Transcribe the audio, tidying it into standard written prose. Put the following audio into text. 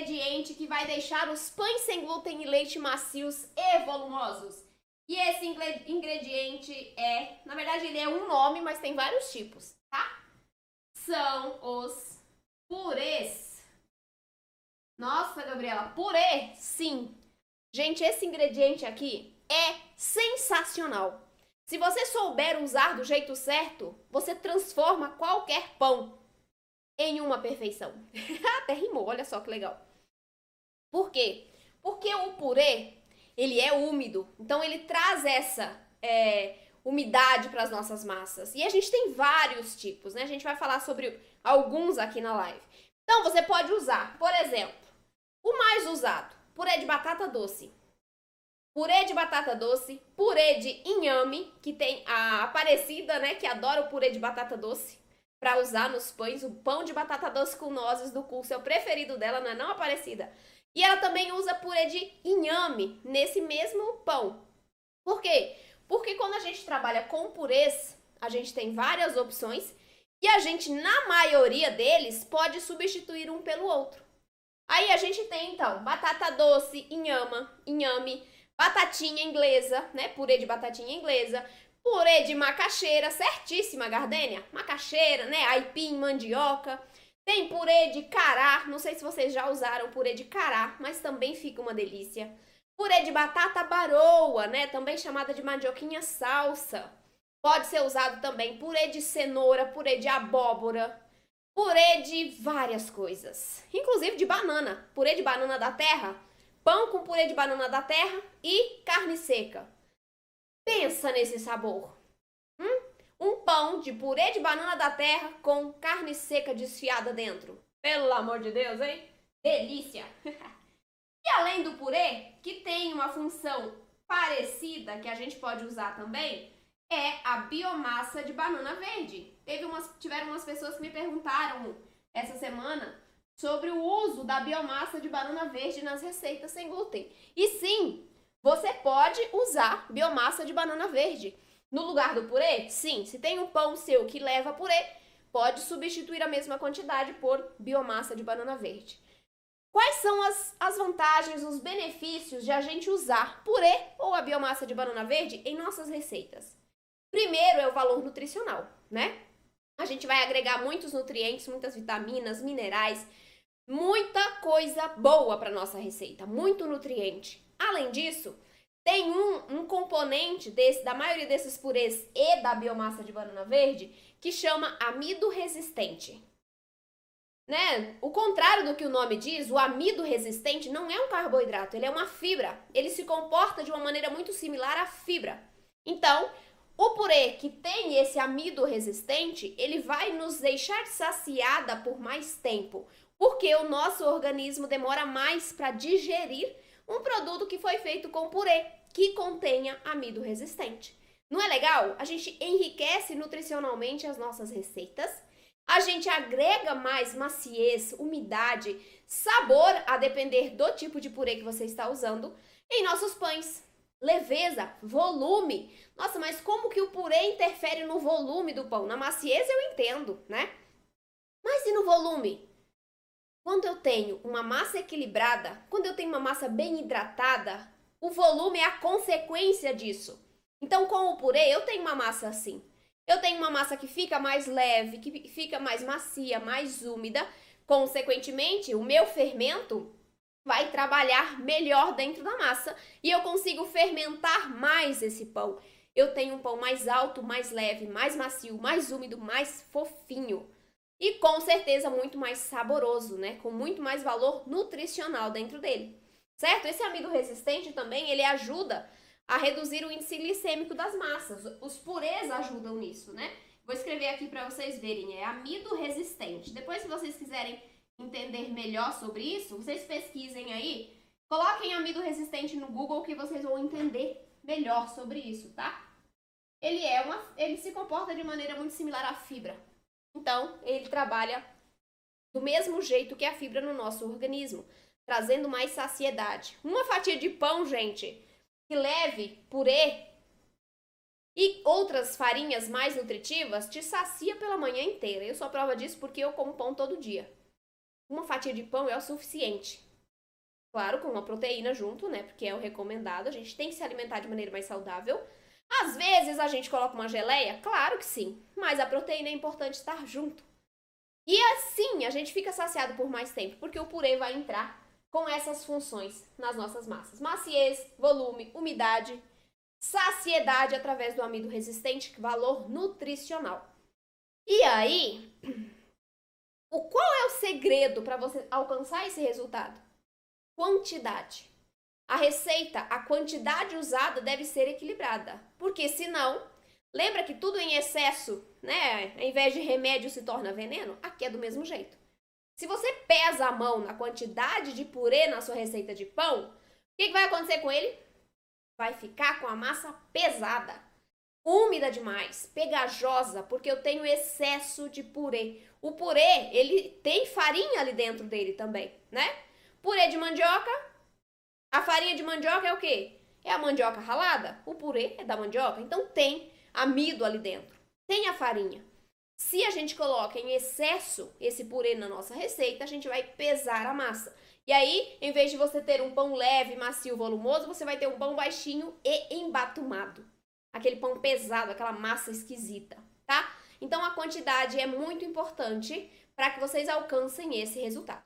ingrediente que vai deixar os pães sem glúten e leite macios e volumosos. E esse ingrediente na verdade ele é um nome, mas tem vários tipos, tá? São os purês. Nossa, Gabriela, purê? Sim. Gente, esse ingrediente aqui é sensacional. Se você souber usar do jeito certo, você transforma qualquer pão em uma perfeição. Até rimou, olha só que legal. Por quê? Porque o purê, ele é úmido, então ele traz essa umidade para as nossas massas. E a gente tem vários tipos, né? A gente vai falar sobre alguns aqui na live. Então, você pode usar, por exemplo, o mais usado, purê de batata doce. Purê de batata doce, purê de inhame, que tem a Aparecida, né, que adora o purê de batata doce, para usar nos pães. O pão de batata doce com nozes do curso é o preferido dela, não é não, Aparecida? E ela também usa purê de inhame nesse mesmo pão. Por quê? Porque quando a gente trabalha com purês, a gente tem várias opções e a gente, na maioria deles, pode substituir um pelo outro. Aí a gente tem, então, batata doce, inhame, batatinha inglesa, né? Purê de batatinha inglesa, purê de macaxeira, certíssima, Gardênia. Macaxeira, né? Aipim, mandioca. Tem purê de cará, não sei se vocês já usaram purê de cará, mas também fica uma delícia. Purê de batata baroa, né? Também chamada de mandioquinha salsa. Pode ser usado também purê de cenoura, purê de abóbora, purê de várias coisas. Inclusive de banana, purê de banana da terra, pão com purê de banana da terra e carne seca. Pensa nesse sabor. Um pão de purê de banana da terra com carne seca desfiada dentro. Pelo amor de Deus, hein? Delícia! E além do purê, que tem uma função parecida que a gente pode usar também, é a biomassa de banana verde. Tiveram umas pessoas que me perguntaram essa semana sobre o uso da biomassa de banana verde nas receitas sem glúten. E sim, você pode usar biomassa de banana verde. No lugar do purê, sim, se tem um pão seu que leva purê, pode substituir a mesma quantidade por biomassa de banana verde. Quais são as vantagens, os benefícios de a gente usar purê ou a biomassa de banana verde em nossas receitas? Primeiro é o valor nutricional, né? A gente vai agregar muitos nutrientes, muitas vitaminas, minerais, muita coisa boa para nossa receita, muito nutriente. Além disso, tem um componente da maioria desses purês e da biomassa de banana verde que chama amido resistente. Né? O contrário do que o nome diz, o amido resistente não é um carboidrato, ele é uma fibra. Ele se comporta de uma maneira muito similar à fibra. Então, o purê que tem esse amido resistente, ele vai nos deixar saciada por mais tempo, porque o nosso organismo demora mais para digerir um produto que foi feito com purê, que contenha amido resistente. Não é legal? A gente enriquece nutricionalmente as nossas receitas, a gente agrega mais maciez, umidade, sabor, a depender do tipo de purê que você está usando, em nossos pães. Leveza, volume. Nossa, mas como que o purê interfere no volume do pão? Na maciez eu entendo, né? Mas e no volume? Quando eu tenho uma massa equilibrada, quando eu tenho uma massa bem hidratada, o volume é a consequência disso. Então, com o purê, eu tenho uma massa assim. Eu tenho uma massa que fica mais leve, que fica mais macia, mais úmida. Consequentemente, o meu fermento vai trabalhar melhor dentro da massa e eu consigo fermentar mais esse pão. Eu tenho um pão mais alto, mais leve, mais macio, mais úmido, mais fofinho. E com certeza muito mais saboroso, né? Com muito mais valor nutricional dentro dele, certo? Esse amido resistente também, ele ajuda a reduzir o índice glicêmico das massas. Os purês ajudam nisso, né? Vou escrever aqui para vocês verem, é amido resistente. Depois, se vocês quiserem entender melhor sobre isso, vocês pesquisem aí, coloquem amido resistente no Google que vocês vão entender melhor sobre isso, tá? Ele se comporta de maneira muito similar à fibra. Então, ele trabalha do mesmo jeito que a fibra no nosso organismo, trazendo mais saciedade. Uma fatia de pão, gente, que leve purê e outras farinhas mais nutritivas, te sacia pela manhã inteira. Eu sou a prova disso porque eu como pão todo dia. Uma fatia de pão é o suficiente. Claro, com uma proteína junto, né? Porque é o recomendado. A gente tem que se alimentar de maneira mais saudável. Às vezes a gente coloca uma geleia? Claro que sim. Mas a proteína é importante estar junto. E assim a gente fica saciado por mais tempo, porque o purê vai entrar com essas funções nas nossas massas. Maciez, volume, umidade, saciedade através do amido resistente, valor nutricional. E aí, qual é o segredo para você alcançar esse resultado? Quantidade. A receita, a quantidade usada deve ser equilibrada, porque senão, lembra que tudo em excesso, né, ao invés de remédio se torna veneno? Aqui é do mesmo jeito. Se você pesa a mão na quantidade de purê na sua receita de pão, o que vai acontecer com ele? Vai ficar com a massa pesada, úmida demais, pegajosa, porque eu tenho excesso de purê. O purê, ele tem farinha ali dentro dele também, né? Purê de mandioca, a farinha de mandioca é o quê? É a mandioca ralada? O purê é da mandioca, então tem amido ali dentro, tem a farinha. Se a gente coloca em excesso esse purê na nossa receita, a gente vai pesar a massa. E aí, em vez de você ter um pão leve, macio, volumoso, você vai ter um pão baixinho e embatumado. Aquele pão pesado, aquela massa esquisita, tá? Então, a quantidade é muito importante para que vocês alcancem esse resultado.